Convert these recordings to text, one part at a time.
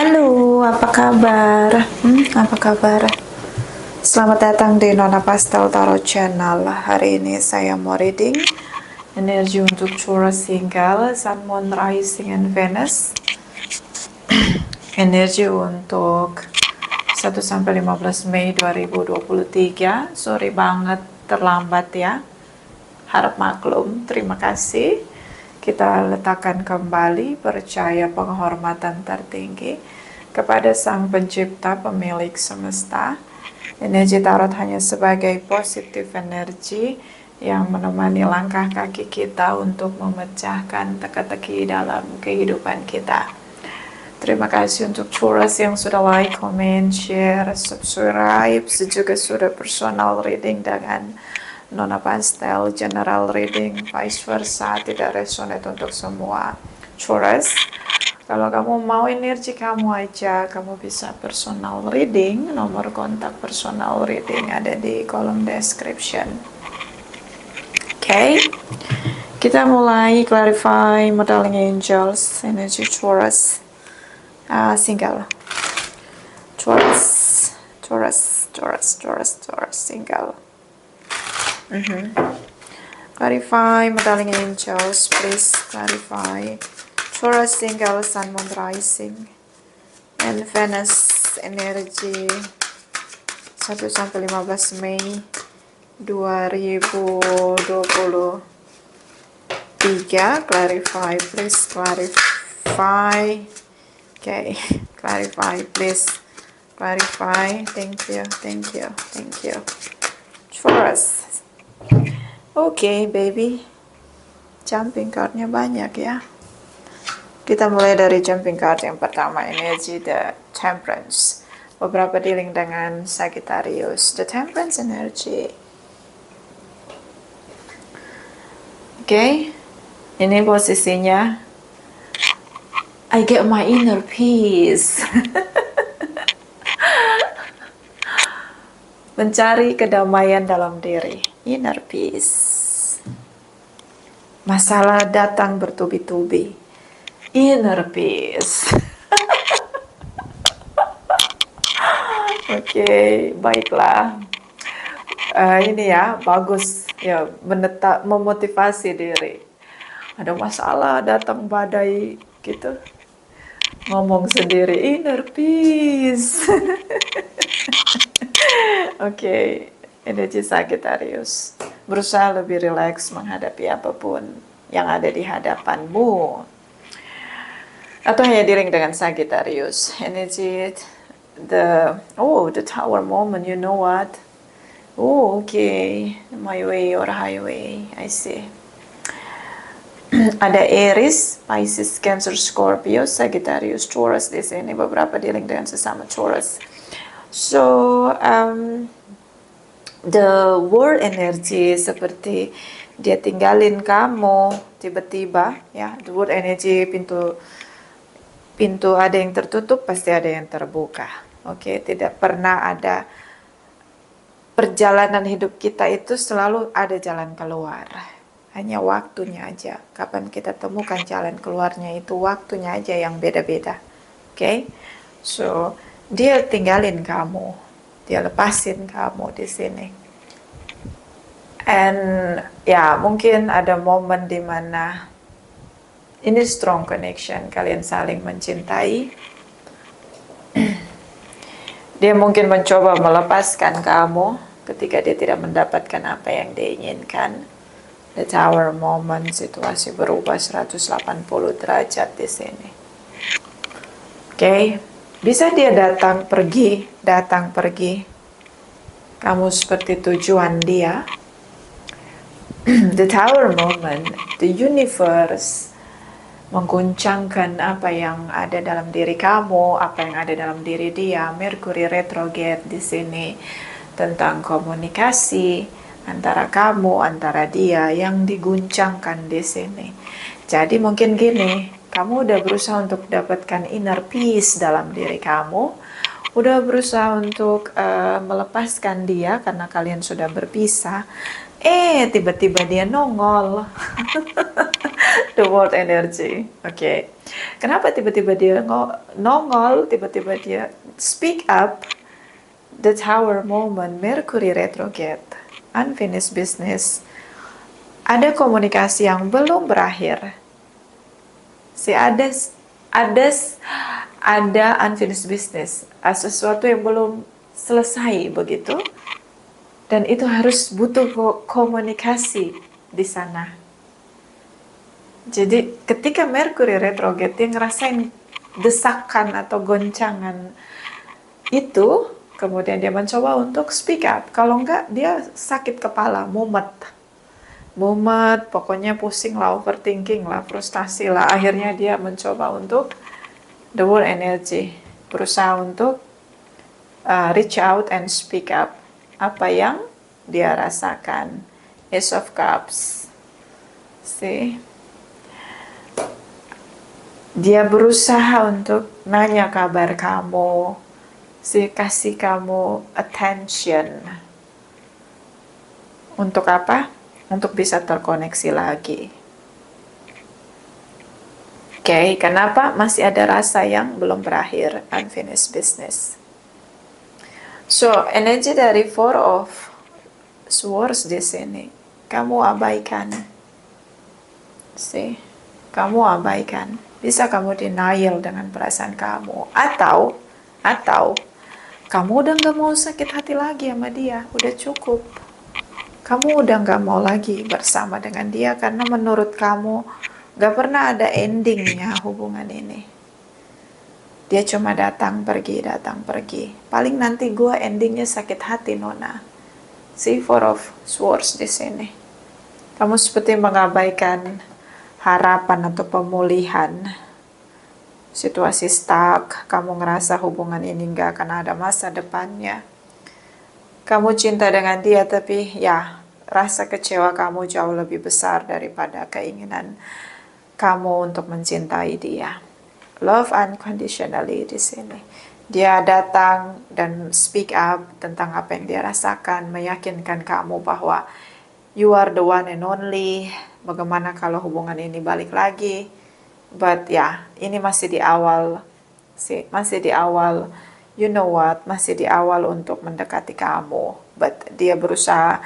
Halo, apa kabar? Apa kabar? Selamat datang di Nona Pastel Tarot Channel. Hari ini saya mau reading energi untuk Taurus single, Sun, Moon, Rising, and Venus. Energi untuk 1-15 Mei 2023. Sorry banget terlambat ya. Harap maklum, terima kasih. Kita letakkan kembali percaya penghormatan tertinggi kepada Sang Pencipta pemilik semesta. Energi tarot hanya sebagai positif energi yang menemani langkah kaki kita untuk memecahkan teka-teki dalam kehidupan kita. Terima kasih untuk Taurus yang sudah like, comment, share, subscribe, juga sudah personal reading dengan Nona Pastel, general reading, vice versa, tidak resonate untuk semua Taurus. Kalau kamu mau energi kamu aja, kamu bisa personal reading. Nomor kontak personal reading ada di kolom description. Oke, kita mulai clarify modeling angels, energi Taurus. Single. Taurus, single. Clarify, modeling angels, please clarify. Taurus single, Sun, Moon, Rising, and Venus energi 1-15 Mei 2023. Clarify, please clarify. Okay, clarify, please clarify. Thank you. Taurus. Okay, baby. Jumping cardnya banyak ya. Kita mulai dari jumping card yang pertama, energi The Temperance. Beberapa dealing dengan Sagittarius. The Temperance energy. Okay, ini posisinya I get my inner peace. Mencari kedamaian dalam diri. Inner peace. Masalah datang bertubi-tubi. Inner peace. Oke, baiklah. Ini ya, bagus ya, memotivasi diri. Ada masalah, datang badai gitu. Ngomong sendiri, inner peace. Oke, energi Sagittarius. Berusaha lebih rileks menghadapi apapun yang ada di hadapanmu. Atau hanya dealing dengan Sagittarius. Energi the Tower moment, you know what? Oh, okay. My way or highway. I see. Ada Aries, Pisces, Cancer, Scorpio, Sagittarius, Taurus di sini. Beberapa dealing dengan sesama Taurus. So, the world energy seperti dia tinggalin kamu tiba-tiba ya. The world energy, pintu ada yang tertutup, pasti ada yang terbuka. Oke, tidak pernah ada perjalanan hidup kita itu selalu ada jalan keluar. Hanya waktunya aja. Kapan kita temukan jalan keluarnya itu waktunya aja yang beda-beda. Oke? So, dia tinggalin kamu. Dia lepasin kamu di sini. And ya, mungkin ada momen di mana ini strong connection, kalian saling mencintai. Dia mungkin mencoba melepaskan kamu ketika dia tidak mendapatkan apa yang dia inginkan. The Tower moment, situasi berubah 180 derajat di sini. Oke, bisa dia datang pergi. Kamu seperti tujuan dia. The Tower moment, the universe mengguncangkan apa yang ada dalam diri kamu, apa yang ada dalam diri dia. Mercury retrograde di sini tentang komunikasi antara kamu, antara dia yang diguncangkan di sini. Jadi mungkin gini, kamu udah berusaha untuk dapatkan inner peace dalam diri kamu, udah berusaha untuk melepaskan dia karena kalian sudah berpisah. Tiba-tiba dia nongol. The world energy. Oke. Kenapa tiba-tiba dia nongol, tiba-tiba dia speak up? The Tower moment, Mercury retrograde, unfinished business. Ada komunikasi yang belum berakhir. Ada ada unfinished business, sesuatu yang belum selesai begitu, dan itu harus butuh komunikasi di sana. Jadi ketika Mercury retrograde, dia ngerasain desakan atau goncangan itu, kemudian dia mencoba untuk speak up. Kalau enggak, dia sakit kepala, mumet, pokoknya pusing lah, overthinking lah, frustasi lah. Akhirnya dia mencoba untuk the world energy, berusaha untuk reach out and speak up apa yang dia rasakan. Ace of Cups. See? Dia berusaha untuk nanya kabar kamu, kasih kamu attention. Untuk apa? Untuk bisa terkoneksi lagi. Oke, kenapa masih ada rasa yang belum berakhir, unfinished business. So, energi dari Four of Swords di sini, kamu abaikan. See? Kamu abaikan. Bisa kamu denial dengan perasaan kamu. Atau kamu udah gak mau sakit hati lagi sama dia. Udah cukup. Kamu udah gak mau lagi bersama dengan dia karena menurut kamu gak pernah ada endingnya hubungan ini. Dia cuma datang pergi. Paling nanti gue endingnya sakit hati, Nona. See, Four of Swords di sini. Kamu seperti mengabaikan harapan atau pemulihan. Situasi stuck, kamu ngerasa hubungan ini gak akan ada masa depannya. Kamu cinta dengan dia, tapi ya, rasa kecewa kamu jauh lebih besar daripada keinginan kamu untuk mencintai dia. Love unconditionally di sini. Dia datang dan speak up tentang apa yang dia rasakan, meyakinkan kamu bahwa you are the one and only. Bagaimana kalau hubungan ini balik lagi? But ya, ini masih di awal. Masih di awal. You know what? Masih di awal untuk mendekati kamu. But dia berusaha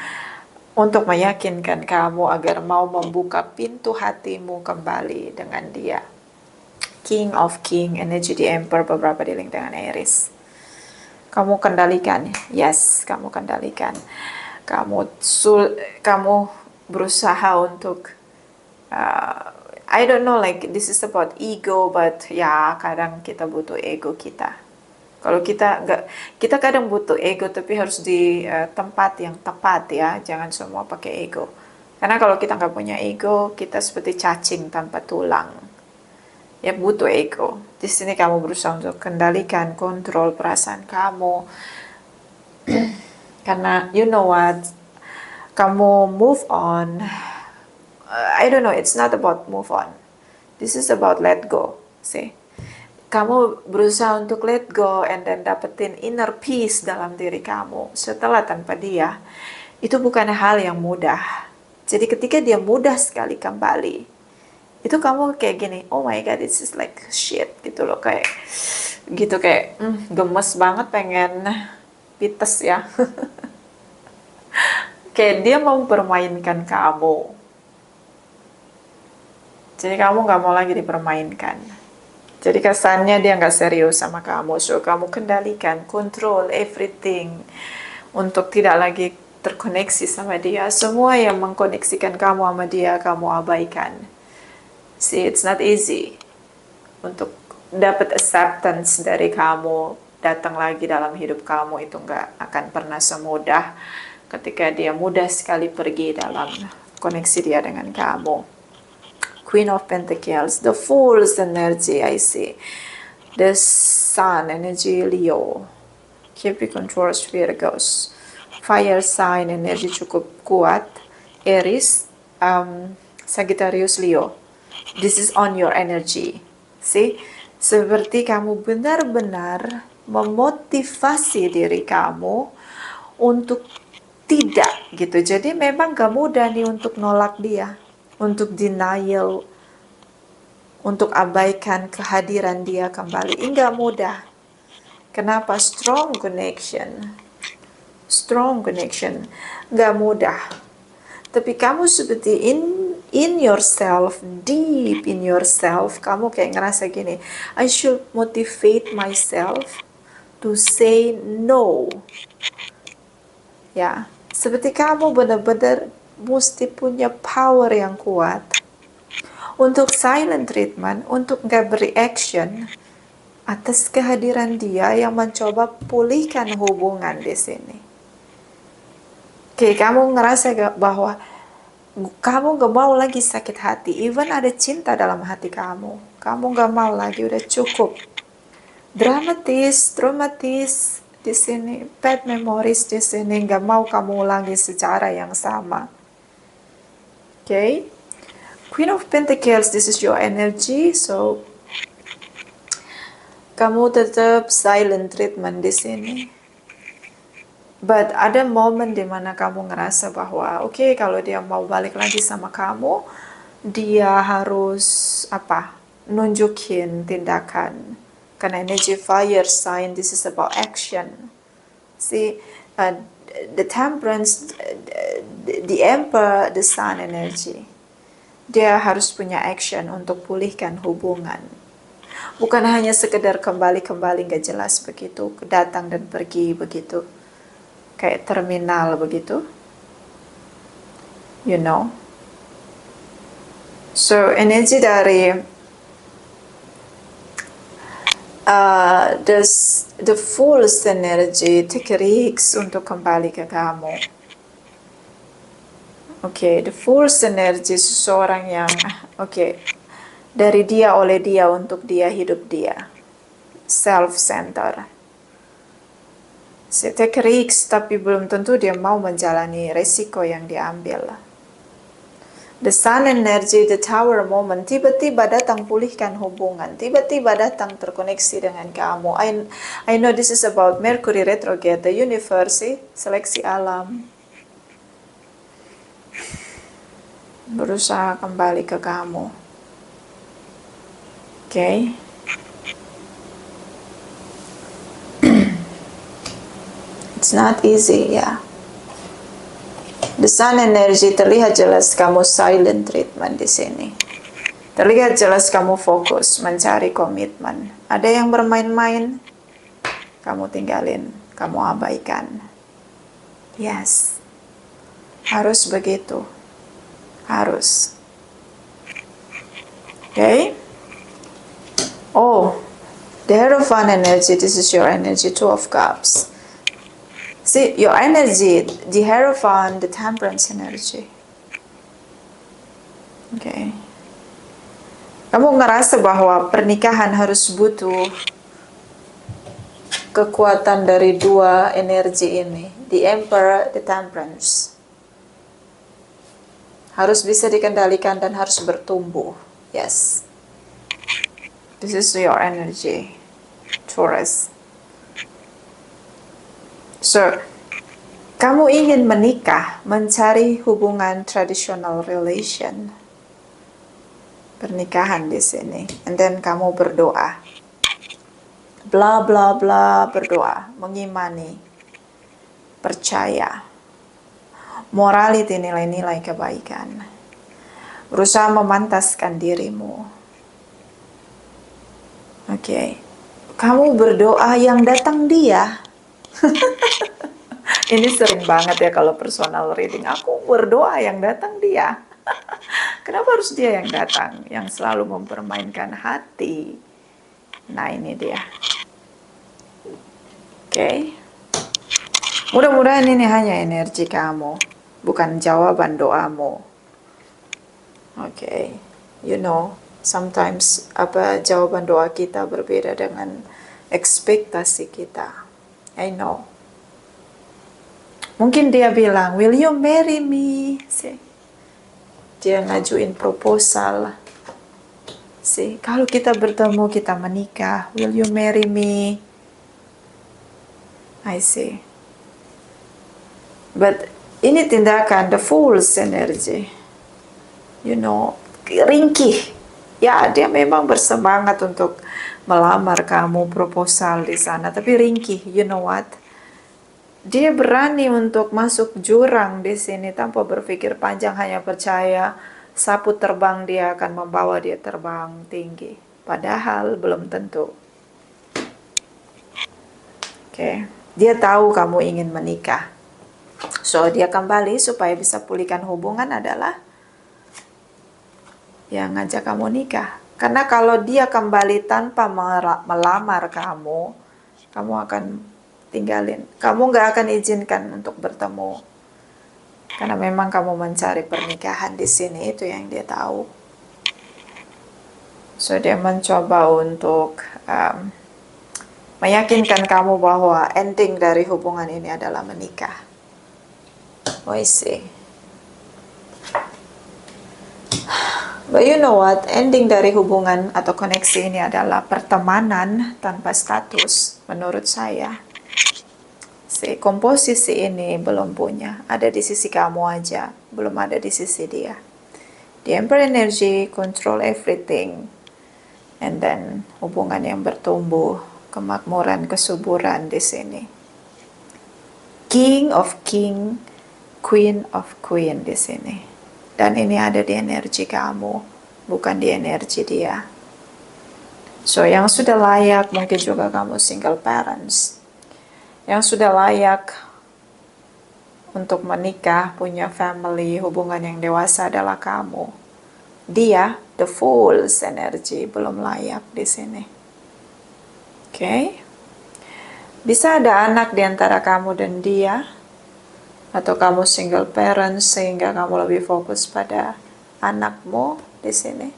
untuk meyakinkan kamu agar mau membuka pintu hatimu kembali dengan dia. King of King, energi di Emperor, beberapa dealing dengan Aries. Kamu kendalikan. Yes, kamu kendalikan. Kamu berusaha untuk I don't know, like this is about ego, but ya kadang kita butuh ego kita. Kalau kita kadang butuh ego, tapi harus di tempat yang tepat ya, jangan semua pakai ego. Karena kalau kita nggak punya ego, kita seperti cacing tanpa tulang. Ya butuh ego. Di sini kamu berusaha untuk kendalikan, kontrol perasaan kamu. Karena you know what, kamu move on. I don't know, it's not about move on. This is about let go. See? Kamu berusaha untuk let go and then dapetin inner peace dalam diri kamu setelah tanpa dia. Itu bukan hal yang mudah. Jadi ketika dia mudah sekali kembali, itu kamu kayak gini, oh my god, this is like shit gitu loh, kayak gitu, kayak gemes banget, pengen pites ya. Kayak dia mau permainkan kamu. Jadi kamu gak mau lagi dipermainkan. Jadi kesannya dia gak serius sama kamu. So kamu kendalikan, control everything untuk tidak lagi terkoneksi sama dia. Semua yang mengkoneksikan kamu sama dia, kamu abaikan. See, it's not easy untuk dapat acceptance dari kamu datang lagi dalam hidup kamu. Itu gak akan pernah semudah ketika dia mudah sekali pergi dalam koneksi dia dengan kamu. Queen of Pentacles, the Fool's energy, I see. The Sun energy, Leo. Capricorn, Taurus, Virgos. Fire sign energy cukup kuat. Aries, Sagittarius, Leo. This is on your energy. See? Seperti kamu benar-benar memotivasi diri kamu untuk tidak gitu. Jadi memang gak mudah nih untuk nolak dia, untuk denial untuk abaikan kehadiran dia kembali. Enggak mudah. Kenapa? Strong connection. Strong connection. Enggak mudah. Tapi kamu seperti in yourself, deep in yourself, kamu kayak ngerasa gini, I should motivate myself to say no. Ya, seperti kamu benar-benar mesti punya power yang kuat untuk silent treatment, untuk nggak bereaction atas kehadiran dia yang mencoba pulihkan hubungan di sini. Oke, kamu ngerasa gak bahwa kamu gak mau lagi sakit hati, even ada cinta dalam hati kamu gak mau lagi, udah cukup. Dramatis di sini, bad memories di sini, gak mau kamu ulangi secara yang sama. Okay, Queen of Pentacles, this is your energy, so kamu tetap silent treatment di sini. But ada momen dimana kamu ngerasa bahwa oke, kalau dia mau balik lagi sama kamu, dia harus nunjukin tindakan. Karena energy fire sign, this is about action. See, the temperance, the emperor, the sun energy. Dia harus punya action untuk pulihkan hubungan. Bukan hanya sekedar kembali gak jelas begitu, datang dan pergi begitu. Kayak terminal begitu. You know. So, energi dari the Fool's energy, take risks untuk kembali ke kamu. Oke, the Fool's energy seseorang yang dari dia, oleh dia, untuk dia, hidup dia. Self-centered. Take risks, tapi belum tentu dia mau menjalani resiko yang diambil. The sun energy, the tower moment, tiba-tiba datang pulihkan hubungan, tiba-tiba datang terkoneksi dengan kamu. I know this is about Mercury retrograde, the universe, seleksi alam. Berusaha kembali ke kamu. Okay. It's not easy, ya. The sun energy, terlihat jelas kamu silent treatment di sini. Terlihat jelas kamu fokus mencari komitmen. Ada yang bermain-main, kamu tinggalin, kamu abaikan. Yes. Harus begitu. Harus. Okay? Oh, the Hierophant energy, this is your energy, Two of Cups. See, your energy, the Hierophant, the Temperance energy. Okay. Kamu ngerasa bahwa pernikahan harus butuh kekuatan dari dua energi ini. The Emperor, the Temperance. Harus bisa dikendalikan dan harus bertumbuh. Yes. This is your energy, Taurus. So, kamu ingin menikah, mencari hubungan traditional relation. Pernikahan di sini. And then kamu berdoa. Bla bla bla, berdoa, mengimani, percaya. Morality, nilai-nilai kebaikan. Berusaha memantaskan dirimu. Oke. Kamu berdoa, yang datang dia. Ini sering banget ya kalau personal reading. Aku berdoa, yang datang dia. Kenapa harus dia yang datang? Yang selalu mempermainkan hati. Nah, ini dia. Oke. Mudah-mudahan ini hanya energi kamu, bukan jawaban doamu. Oke. You know, sometimes jawaban doa kita berbeda dengan ekspektasi kita. I know. Mungkin dia bilang, will you marry me? See? Dia ngajuin proposal. See? Kalau kita bertemu, kita menikah. Will you marry me? I see. But ini tindakan the Fool's energy. You know, ringkih. Ya, dia memang bersemangat untuk melamar kamu, proposal di sana, tapi ringkih. You know what? Dia berani untuk masuk jurang di sini tanpa berpikir panjang, hanya percaya sapu terbang dia akan membawa dia terbang tinggi. Padahal belum tentu. Oke. Dia tahu kamu ingin menikah. So, dia kembali supaya bisa pulihkan hubungan adalah yang ngajak kamu nikah. Karena kalau dia kembali tanpa melamar kamu, kamu akan tinggalin. Kamu gak akan izinkan untuk bertemu. Karena memang kamu mencari pernikahan di sini, itu yang dia tahu. So, dia mencoba untuk meyakinkan kamu bahwa ending dari hubungan ini adalah menikah. Oh, I see. But you know what? Ending dari hubungan atau koneksi ini adalah pertemanan tanpa status, menurut saya. Si komposisi ini belum punya, ada di sisi kamu aja, belum ada di sisi dia. The Emperor energy control everything, and then hubungan yang bertumbuh, kemakmuran, kesuburan di sini. King of King, Queen of Queen di sini. Dan ini ada di energi kamu, bukan di energi dia. So, yang sudah layak, mungkin juga kamu single parents, yang sudah layak untuk menikah, punya family, hubungan yang dewasa adalah kamu. Dia, the Fool's energy, belum layak di sini. Oke? Bisa ada anak di antara kamu dan dia, atau kamu single parents sehingga kamu lebih fokus pada anakmu di sini.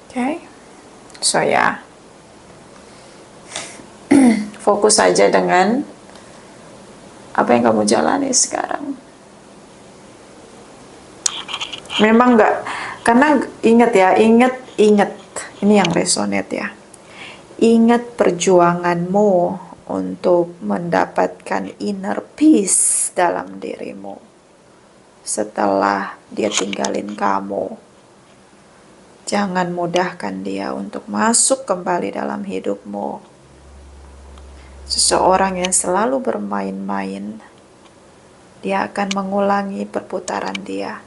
Oke? So ya, fokus saja dengan apa yang kamu jalani sekarang. Memang enggak, karena ingat ya, ingat, ini yang resonate ya. Ingat perjuanganmu untuk mendapatkan inner peace dalam dirimu setelah dia tinggalin kamu. Jangan mudahkan dia untuk masuk kembali dalam hidupmu. Seseorang yang selalu bermain-main, dia akan mengulangi perputaran dia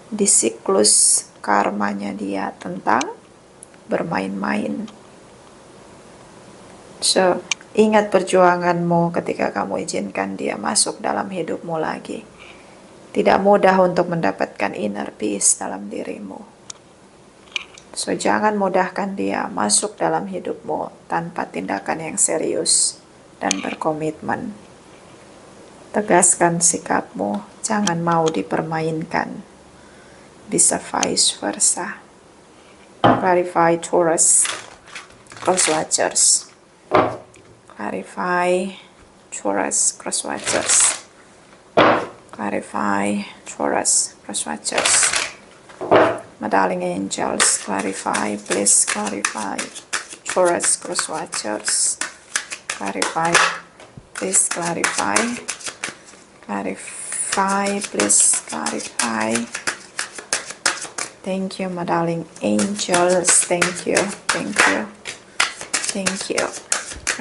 di siklus karmanya dia tentang bermain-main. So, ingat perjuanganmu ketika kamu izinkan dia masuk dalam hidupmu lagi. Tidak mudah untuk mendapatkan inner peace dalam dirimu. So, jangan mudahkan dia masuk dalam hidupmu tanpa tindakan yang serius dan berkomitmen. Tegaskan sikapmu, jangan mau dipermainkan. Bisa vice versa. Clarify Taurus, crosswatchers. Clarify Taurus, crosswatchers. Clarify Taurus, crosswatchers. My darling angels, clarify, please clarify. Taurus, crosswatchers. Clarify, please clarify. Clarify, please clarify. Thank you, my darling angels. Thank you, thank you, thank you.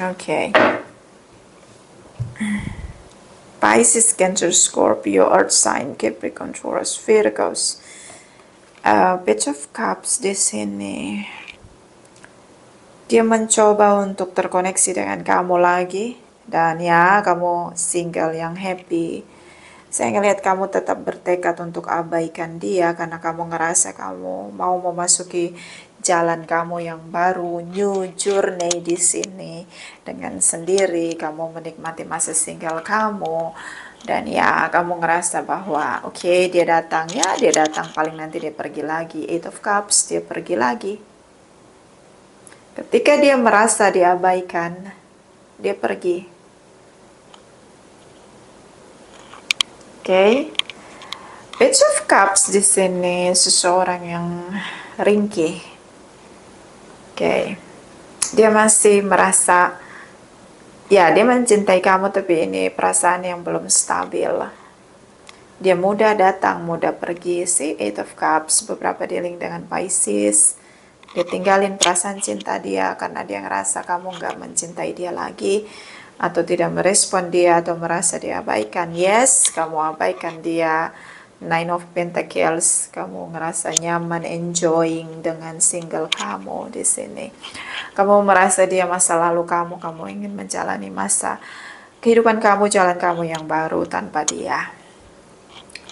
Okay. Pisces, Cancer, Scorpio, Earth sign, Capricorn, Taurus, Virgos. Page of Cups di sini. Dia mencoba untuk terkoneksi dengan kamu lagi, dan ya, kamu single yang happy. Saya ngelihat kamu tetap bertekad untuk abaikan dia karena kamu ngerasa kamu mau memasuki jalan kamu yang baru, new journey di sini dengan sendiri. Kamu menikmati masa single kamu. Dan ya, kamu ngerasa bahwa oke, dia datang, ya dia datang, paling nanti dia pergi lagi. Eight of Cups, dia pergi lagi. Ketika dia merasa diabaikan, dia pergi. Oke. Page of Cups di sini seseorang yang ringkih. Oke. Dia masih merasa, ya dia mencintai kamu, tapi ini perasaan yang belum stabil. Dia mudah datang, mudah pergi. See, Eight of Cups, beberapa dealing dengan Pisces. Dia tinggalin perasaan cinta dia karena dia ngerasa kamu nggak mencintai dia lagi, atau tidak merespon dia, atau merasa dia abaikan. Yes, kamu abaikan dia. Nine of Pentacles, kamu ngerasa nyaman, enjoying dengan single kamu di sini. Kamu merasa dia masa lalu kamu ingin menjalani masa kehidupan kamu, jalan kamu yang baru tanpa dia.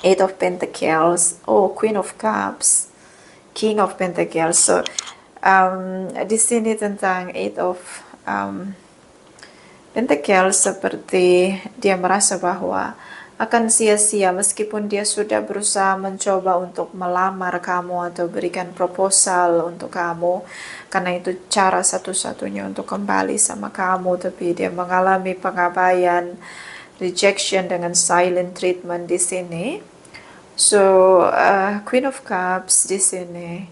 Eight of Pentacles, oh Queen of Cups, King of Pentacles. So di sini tentang Eight of Pentacles, seperti dia merasa bahwa akan sia-sia meskipun dia sudah berusaha mencoba untuk melamar kamu atau berikan proposal untuk kamu, karena itu cara satu-satunya untuk kembali sama kamu, tapi dia mengalami pengabaian, rejection dengan silent treatment di sini. So Queen of Cups di sini,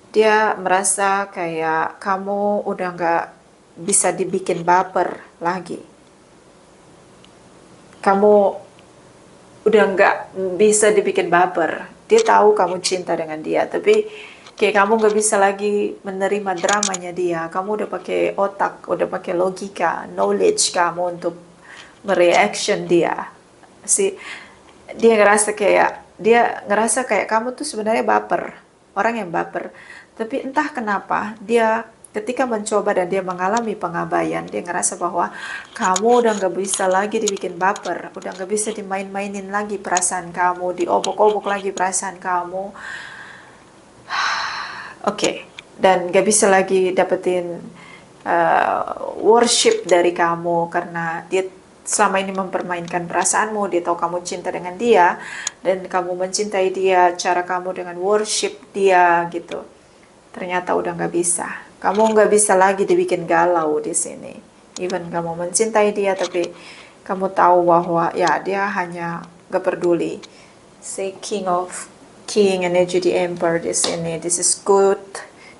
dia merasa kayak kamu udah nggak bisa dibikin baper lagi. Kamu udah nggak bisa dibikin baper. Dia tahu kamu cinta dengan dia, tapi kayak kamu nggak bisa lagi menerima dramanya dia. Kamu udah pakai otak, udah pakai logika, knowledge kamu untuk mereaction dia. Dia ngerasa kayak kamu tuh sebenarnya baper, orang yang baper. Tapi entah kenapa dia ketika mencoba dan dia mengalami pengabaian, dia ngerasa bahwa kamu udah nggak bisa lagi dibikin baper, udah nggak bisa dimain-mainin lagi perasaan kamu, diobok-obok lagi perasaan kamu. Oke. Dan nggak bisa lagi dapetin worship dari kamu karena dia selama ini mempermainkan perasaanmu. Dia tahu kamu cinta dengan dia dan kamu mencintai dia, cara kamu dengan worship dia gitu. Ternyata udah nggak bisa. Kamu nggak bisa lagi dibikin galau di sini. Even kamu mencintai dia, tapi kamu tahu bahwa ya dia hanya nggak peduli. Say King energy the Emperor di sini. This is good.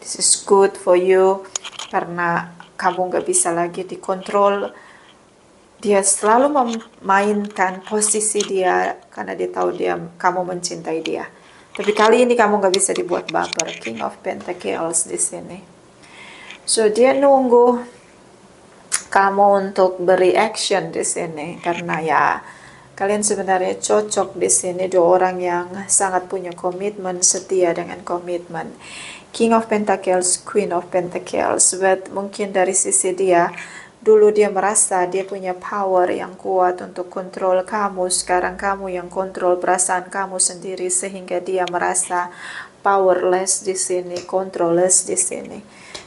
This is good for you karena kamu nggak bisa lagi dikontrol. Dia selalu memainkan posisi dia karena dia tahu kamu mencintai dia. Tapi kali ini kamu nggak bisa dibuat baper. King of Pentacles di sini. So dia nunggu kamu untuk bereaction di sini karena ya kalian sebenarnya cocok di sini, dua orang yang sangat punya komitmen, setia dengan komitmen. King of Pentacles, Queen of Pentacles, but mungkin dari sisi dia dulu dia merasa dia punya power yang kuat untuk kontrol kamu. Sekarang kamu yang kontrol perasaan kamu sendiri sehingga dia merasa powerless di sini, controlless di sini.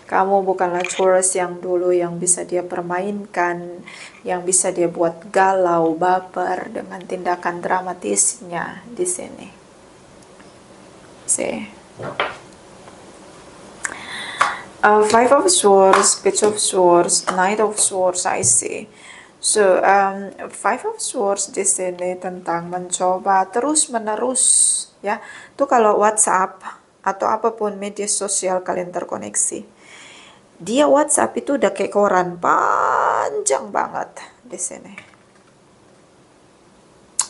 Kamu bukanlah Taurus yang dulu yang bisa dia permainkan, yang bisa dia buat galau, baper dengan tindakan dramatisnya di sini. See. Five of Swords, Page of Swords, Knight of Swords, I see. So, Five of Swords di sini tentang mencoba terus-menerus, ya. Tuh kalau WhatsApp atau apapun media sosial kalian terkoneksi, dia WhatsApp itu udah kayak koran panjang banget di sini.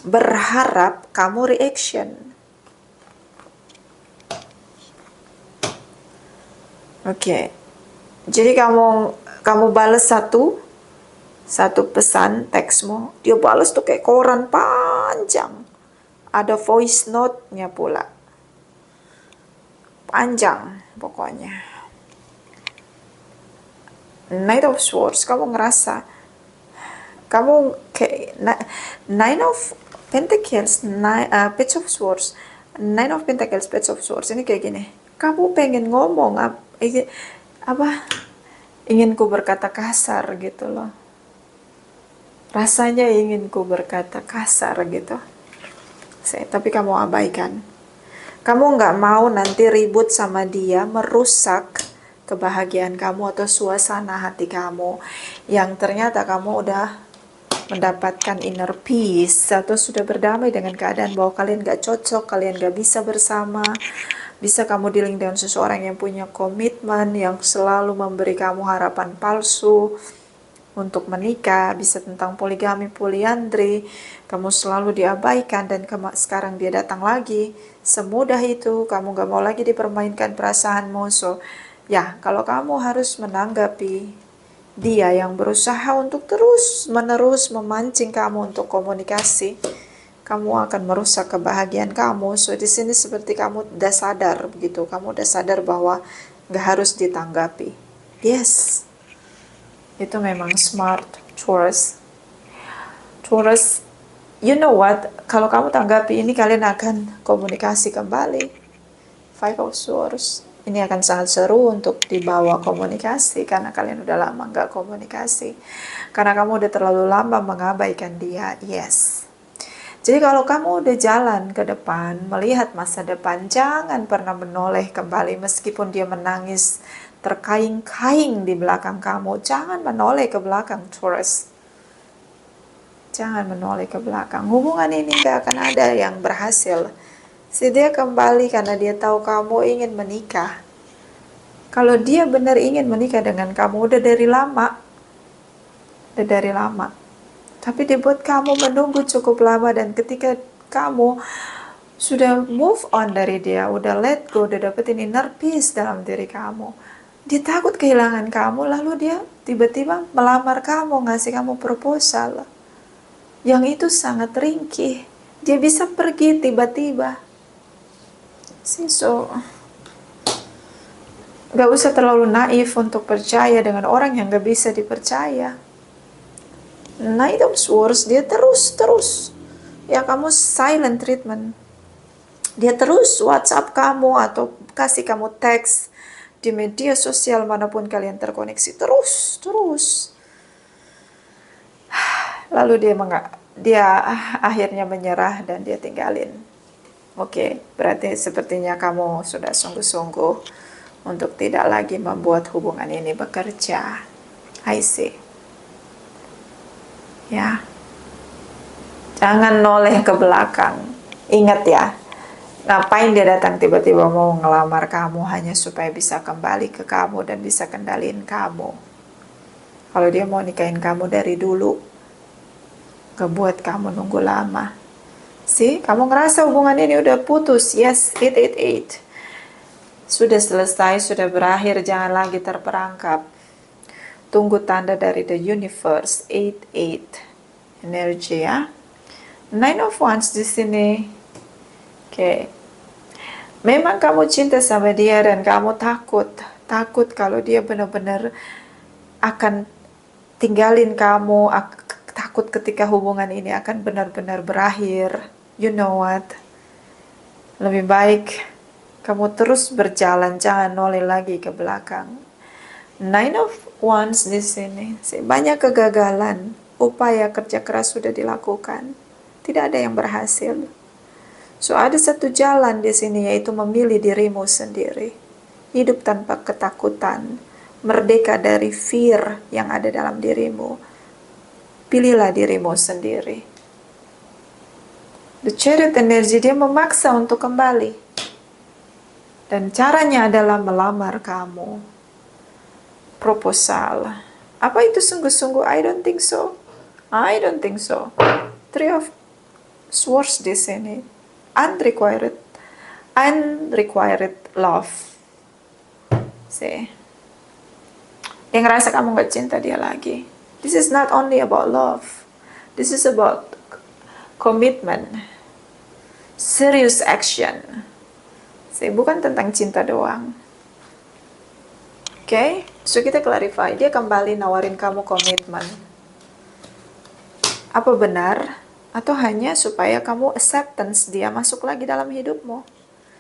Berharap kamu reaction. Oke. Jadi kamu balas satu pesan teksmu, dia balas tuh kayak koran panjang. Ada voice note-nya pula. Panjang pokoknya. Knight of Swords, kamu ngerasa kamu kayak Nine of Pentacles, Page of Swords, Nine of Pentacles, Page of Swords, ini kayak gini. Kamu pengen ngomong apa? Ingin ku berkata kasar gitu loh. Rasanya ingin ku berkata kasar gitu. Tapi kamu abaikan. Kamu nggak mau nanti ribut sama dia, merusak kebahagiaan kamu atau suasana hati kamu yang ternyata kamu udah mendapatkan inner peace atau sudah berdamai dengan keadaan bahwa kalian gak cocok, kalian gak bisa bersama. Bisa kamu dealing dengan seseorang yang punya komitmen, yang selalu memberi kamu harapan palsu, untuk menikah, bisa tentang poligami, poliandri, kamu selalu diabaikan dan sekarang dia datang lagi, semudah itu, kamu gak mau lagi dipermainkan perasaanmu. So, ya, kalau kamu harus menanggapi dia yang berusaha untuk terus-menerus memancing kamu untuk komunikasi, kamu akan merusak kebahagiaan kamu. So, di sini seperti kamu udah sadar begitu, kamu udah sadar bahwa gak harus ditanggapi. Yes. Itu memang smart, Taurus. Taurus, you know what? Kalau kamu tanggapi ini, kalian akan komunikasi kembali. Five of Swords. Ini akan sangat seru untuk dibawa komunikasi, karena kalian udah lama nggak komunikasi. Karena kamu udah terlalu lama mengabaikan dia. Yes. Jadi kalau kamu udah jalan ke depan, melihat masa depan, jangan pernah menoleh kembali meskipun dia menangis terkaing-kaing di belakang kamu. Jangan menoleh ke belakang, Taurus. Jangan menoleh ke belakang. Hubungan ini gak akan ada yang berhasil. Si dia kembali karena dia tahu kamu ingin menikah. Kalau dia benar ingin menikah dengan kamu, udah dari lama. Udah dari lama. Tapi dia buat kamu menunggu cukup lama, dan ketika kamu sudah move on dari dia, udah let go, udah dapetin inner peace dalam diri kamu, dia takut kehilangan kamu, lalu dia tiba-tiba melamar kamu, ngasih kamu proposal. Yang itu sangat ringkih. Dia bisa pergi tiba-tiba. So, gak usah terlalu naif untuk percaya dengan orang yang gak bisa dipercaya. Knight of Swords, dia terus. Ya, kamu silent treatment. Dia terus WhatsApp kamu atau kasih kamu teks di media sosial manapun kalian terkoneksi. Terus. Lalu dia akhirnya menyerah dan dia tinggalin. Oke, berarti sepertinya kamu sudah sungguh-sungguh untuk tidak lagi membuat hubungan ini bekerja. I see. Ya. Jangan noleh ke belakang. Ingat ya, ngapain dia datang tiba-tiba mau ngelamar kamu hanya supaya bisa kembali ke kamu dan bisa kendaliin kamu. Kalau dia mau nikahin kamu dari dulu, kebuat kamu nunggu lama. See, kamu ngerasa hubungan ini udah putus. Yes, 888. Sudah selesai, sudah berakhir, jangan lagi terperangkap. Tunggu tanda dari the universe. 88 energi ya. 9 of Wands di sini. Oke. Memang kamu cinta sama dia dan kamu takut kalau dia benar-benar akan tinggalin kamu, takut ketika hubungan ini akan benar-benar berakhir. You know what? Lebih baik kamu terus berjalan, jangan noleh lagi ke belakang. 9 of Wands di sini. Banyak kegagalan, upaya kerja keras sudah dilakukan, tidak ada yang berhasil. So, ada satu jalan di sini, yaitu memilih dirimu sendiri. Hidup tanpa ketakutan, merdeka dari fear yang ada dalam dirimu. Pilihlah dirimu sendiri. The Chariot energi, dia memaksa untuk kembali. Dan caranya adalah melamar kamu. Proposal. Apa itu sungguh-sungguh? I don't think so. Three of Swords di sini. Unrequited love. See. Dia ngerasa kamu gak cinta dia lagi. This is not only about love. This is about commitment. Serious action. See, bukan tentang cinta doang. Oke, so kita clarify. Dia kembali nawarin kamu komitmen. Apa benar? Atau hanya supaya kamu acceptance dia masuk lagi dalam hidupmu?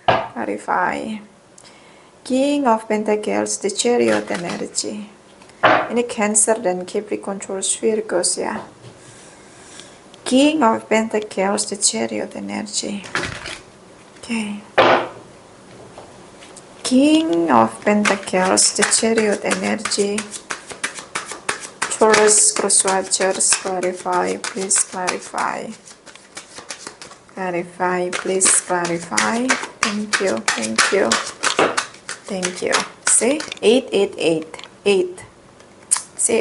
Clarify. King of Pentacles, the Chariot energy. Ini Cancer dan Capricorn, Taurus, Virgos ya. King of Pentacles, the Chariot energy. Okay. King of Pentacles, the Chariot energy. Taurus, Cross Watchers, clarify, please clarify. Clarify, please clarify. Thank you. See, 888. 8. See,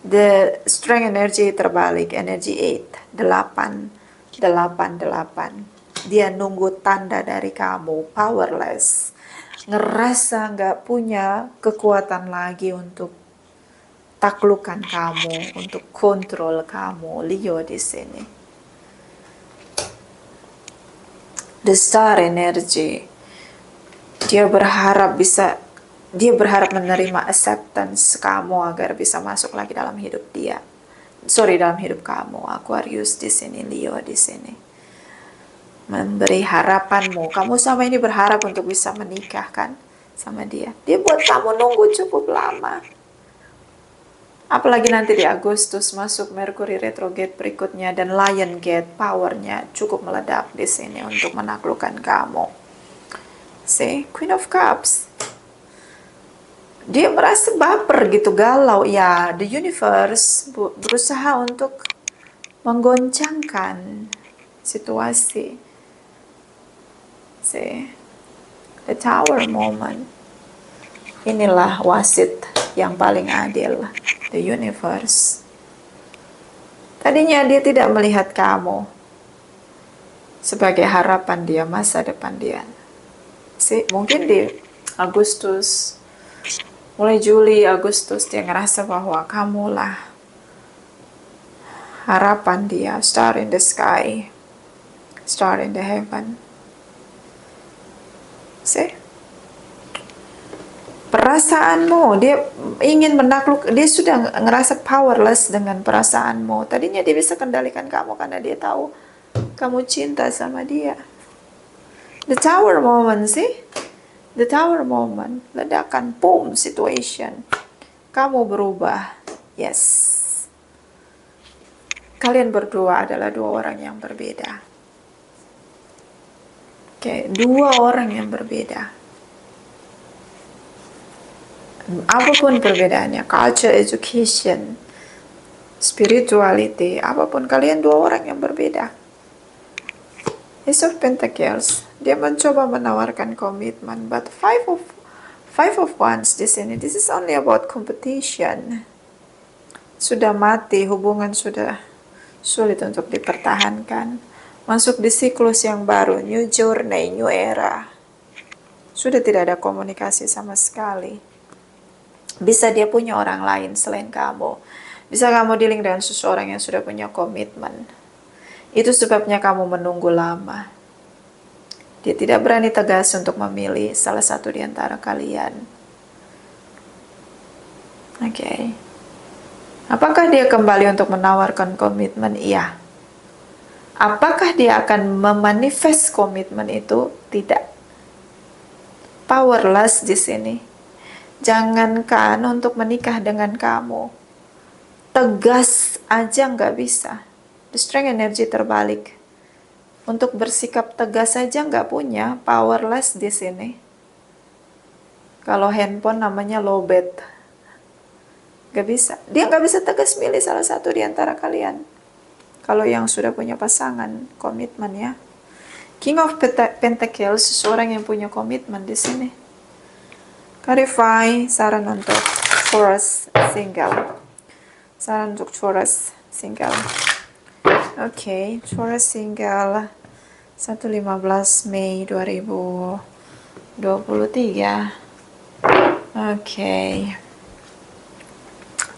The strength energy terbalik, energi 8, 8. Dia nunggu tanda dari kamu, powerless. Ngerasa nggak punya kekuatan lagi untuk taklukan kamu, untuk kontrol kamu. Leo di sini. The star energy. Dia berharap menerima acceptance kamu agar bisa masuk lagi dalam hidup dia. Dalam hidup kamu. Aquarius di sini, Leo di sini. Memberi harapanmu. Kamu sama ini berharap untuk bisa menikah kan sama dia. Dia buat kamu nunggu cukup lama. Apalagi nanti di Agustus masuk Mercury retrograde berikutnya dan Lion Gate powernya cukup meledak di sini untuk menaklukkan kamu. See, Queen of Cups. Dia merasa baper gitu, galau ya. The universe berusaha untuk menggoncangkan situasi. See, the Tower moment. Inilah wasit yang paling adil, the universe. Tadinya dia tidak melihat kamu sebagai harapan dia, masa depan dia. Mungkin di Agustus, mulai Juli, Agustus, dia ngerasa bahwa kamulah harapan dia, star in the sky, star in the heaven. Perasaanmu, dia ingin menakluk, dia sudah ngerasa powerless dengan perasaanmu. Tadinya dia bisa kendalikan kamu karena dia tahu kamu cinta sama dia. The Tower moment, the Tower moment, ledakan, boom, situation. Kamu berubah, yes. Kalian berdua adalah dua orang yang berbeda. Dua orang yang berbeda. Apapun perbedaannya, culture, education, spirituality, apapun, kalian dua orang yang berbeda. Ace of Pentacles, dia mencoba menawarkan komitmen, but Five of Wands di sini, this is only about competition. Sudah mati, hubungan sudah sulit untuk dipertahankan. Masuk di siklus yang baru, new journey, new era. Sudah tidak ada komunikasi sama sekali. Bisa dia punya orang lain selain kamu. Bisa kamu dealing dengan seseorang yang sudah punya komitmen. Itu sebabnya kamu menunggu lama. Dia tidak berani tegas untuk memilih salah satu di antara kalian. Apakah dia kembali untuk menawarkan komitmen? Iya. Apakah dia akan memanifest komitmen itu? Tidak. Powerless di sini. Jangankan untuk menikah dengan kamu, tegas aja nggak bisa. The strength energy terbalik. Untuk bersikap tegas aja nggak punya, powerless di sini. Kalau handphone namanya lowbat. Nggak bisa. Dia nggak bisa tegas milih salah satu di antara kalian. Kalau yang sudah punya pasangan, komitmen ya. King of Pentacles, seseorang yang punya komitmen di sini. Clarify, saran untuk Taurus single. Saran untuk Taurus single. Taurus single 1-15 Mei 2023.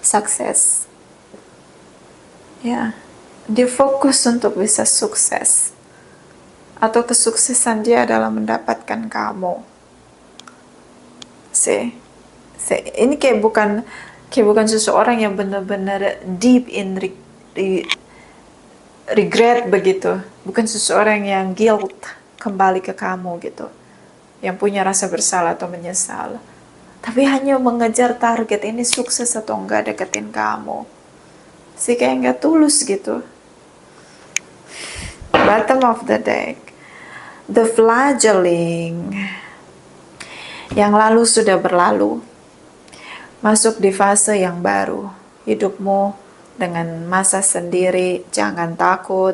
Sukses. Ya, dia fokus untuk bisa sukses. Atau kesuksesan dia adalah mendapatkan kamu. Ini kayak bukan seseorang yang benar-benar deep in regret begitu. Bukan seseorang yang guilt kembali ke kamu gitu. Yang punya rasa bersalah atau menyesal. Tapi hanya mengejar target ini sukses atau enggak deketin kamu. Kayak enggak tulus gitu. Bottom of the deck. The flagelling. Yang lalu sudah berlalu. Masuk di fase yang baru. Hidupmu dengan masa sendiri, jangan takut.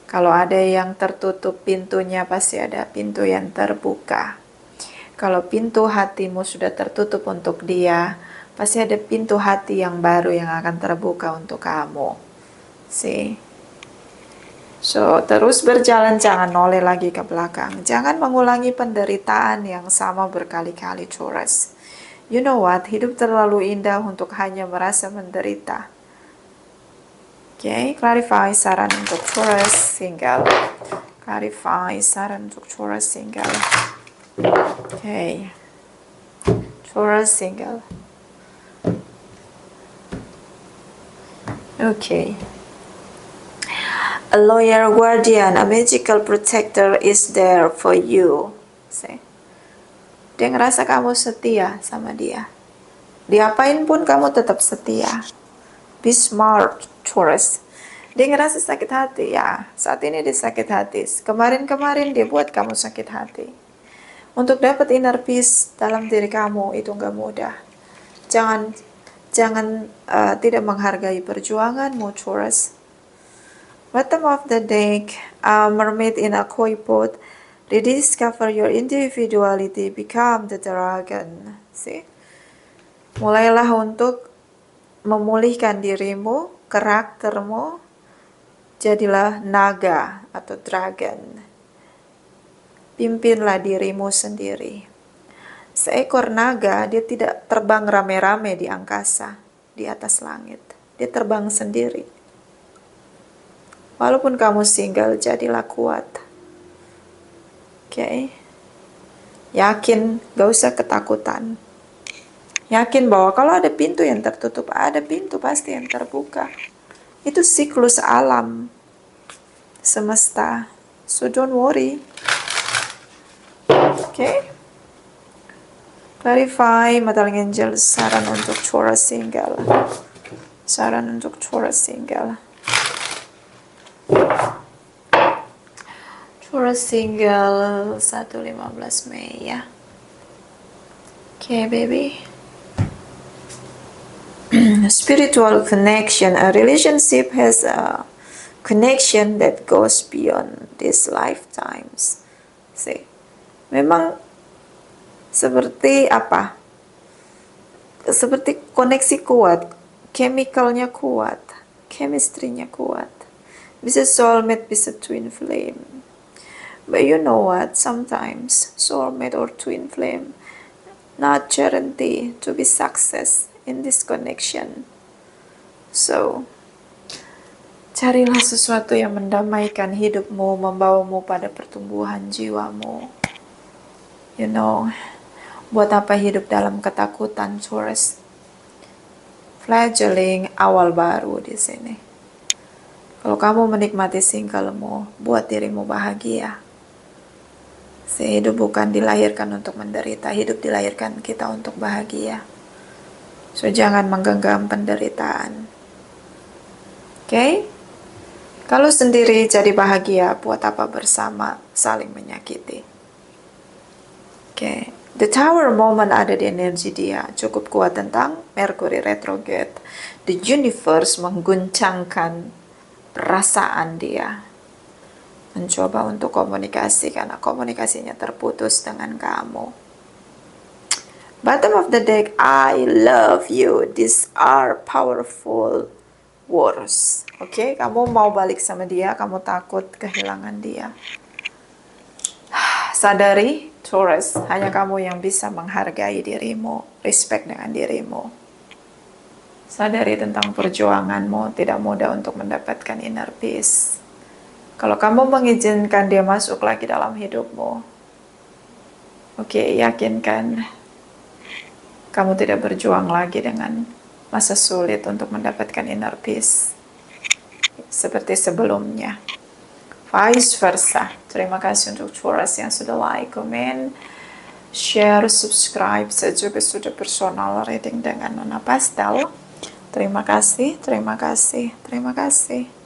Kalau ada yang tertutup pintunya, pasti ada pintu yang terbuka. Kalau pintu hatimu sudah tertutup untuk dia, Pasti ada pintu hati yang baru yang akan terbuka untuk kamu. See? So, terus berjalan, jangan noleh lagi ke belakang. Jangan mengulangi penderitaan yang sama berkali-kali, Taurus. You know what? Hidup terlalu indah untuk hanya merasa menderita. Oke, clarify saran untuk Taurus single. Clarify saran untuk Taurus single. Oke. Taurus single. Okay. A loyal guardian, a magical protector is there for you. See? Dia ngerasa kamu setia sama dia. Diapain pun kamu tetap setia. Be smart, Taurus. Dia ngerasa sakit hati, ya. Saat ini dia sakit hati. Kemarin-kemarin dia buat kamu sakit hati. Untuk dapat inner peace dalam diri kamu itu nggak mudah. Jangan tidak menghargai perjuanganmu, Taurus. Bottom of the deck, mermaid in a koi pot. Rediscover your individuality, become the dragon. See? Mulailah untuk memulihkan dirimu, karaktermu, jadilah naga atau dragon. Pimpinlah dirimu sendiri. Seekor naga, dia tidak terbang rame-rame di angkasa, di atas langit. Dia terbang sendiri. Walaupun kamu single, jadilah kuat. Oke. Yakin, gak usah ketakutan. Yakin bahwa kalau ada pintu yang tertutup, ada pintu pasti yang terbuka. Itu siklus alam semesta. So don't worry. Oke. Clarify, Mataling Angel, saran untuk Taurus single. Saran untuk Taurus single. Taurus single 1-15 Mei ya. Okay, baby. Spiritual connection. A relationship has a connection that goes beyond these lifetimes. See, memang seperti apa? Seperti koneksi kuat, chemicalnya kuat, chemistry-nya kuat. Bisa soulmate, bisa twin flame. But you know what? Sometimes soulmate or twin flame not guarantee to be success in this connection. So, carilah sesuatu yang mendamaikan hidupmu, membawamu pada pertumbuhan jiwamu. You know, buat apa hidup dalam ketakutan, Taurus? Fledgling, awal baru di sini. Kalau kamu menikmati singlemu, buat dirimu bahagia. Hidup bukan dilahirkan untuk menderita, hidup dilahirkan kita untuk bahagia. So, jangan menggenggam penderitaan. Oke? Kalau sendiri jadi bahagia, buat apa bersama saling menyakiti? Oke. The Tower moment ada di energi dia. Cukup kuat tentang Mercury retrograde. The universe mengguncangkan perasaan dia. Mencoba untuk komunikasi karena komunikasinya terputus dengan kamu. Bottom of the deck, I love you. These are powerful words. Oke, kamu mau balik sama dia, kamu takut kehilangan dia. Sadari, Taurus, hanya kamu yang bisa menghargai dirimu, respect dengan dirimu. Sadari tentang perjuanganmu, tidak mudah untuk mendapatkan inner peace. Kalau kamu mengizinkan dia masuk lagi dalam hidupmu, oke, yakinkan kamu tidak berjuang lagi dengan masa sulit untuk mendapatkan inner peace seperti sebelumnya. Vice versa. Terima kasih untuk Taurus yang sudah like, comment, share, subscribe. Saya juga sudah personal reading dengan Nona Pastel. Terima kasih, terima kasih, terima kasih.